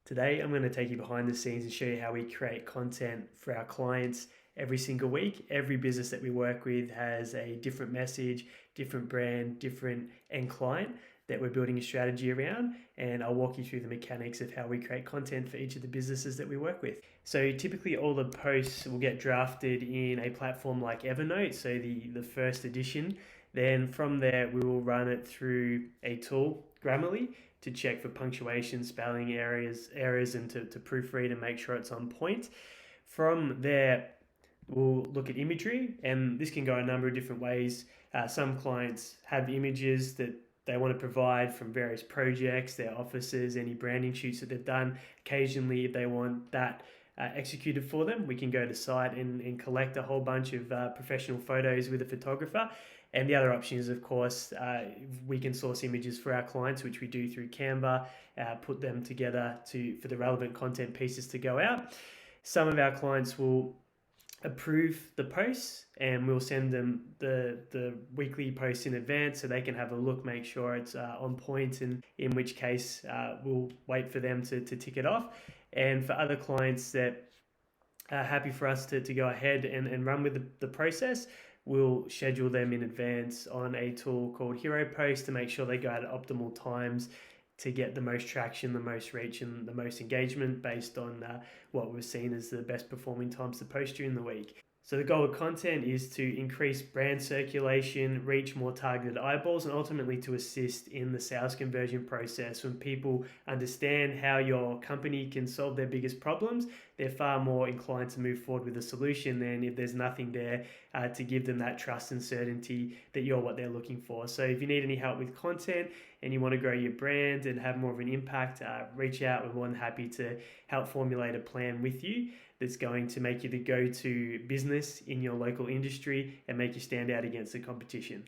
Today, I'm going to take you behind the scenes and show you how we create content for our clients every single week. Every business that we work with has a different message, different brand, different end client that we're building a strategy around. And I'll walk you through the mechanics of how we create content for each of the businesses that we work with. So typically all the posts will get drafted in a platform like Evernote, so the first edition. Then from there, we will run it through a tool, Grammarly, to check for punctuation, spelling errors and to proofread and make sure it's on point. From there, we'll look at imagery, and this can go a number of different ways. Some clients have images that they want to provide from various projects, their offices, any branding shoots that they've done. Occasionally, if they want that executed for them, we can go to site and collect a whole bunch of professional photos with a photographer. And the other option is, of course, we can source images for our clients, which we do through Canva, put them together for the relevant content pieces to go out. Some of our clients will approve the posts and we'll send them the weekly posts in advance so they can have a look, make sure it's on point, and in which case we'll wait for them to tick it off. And for other clients that are happy for us to go ahead and run with the process, we'll schedule them in advance on a tool called Hero Post to make sure they go out at optimal times to get the most traction, the most reach, and the most engagement based on what we've seen as the best performing times to post during the week. So the goal of content is to increase brand circulation, reach more targeted eyeballs, and ultimately to assist in the sales conversion process. When people understand how your company can solve their biggest problems, they're far more inclined to move forward with a solution than if there's nothing there to give them that trust and certainty that you're what they're looking for. So if you need any help with content and you want to grow your brand and have more of an impact, reach out. We're more than happy to help formulate a plan with you that's going to make you the go-to business in your local industry and make you stand out against the competition.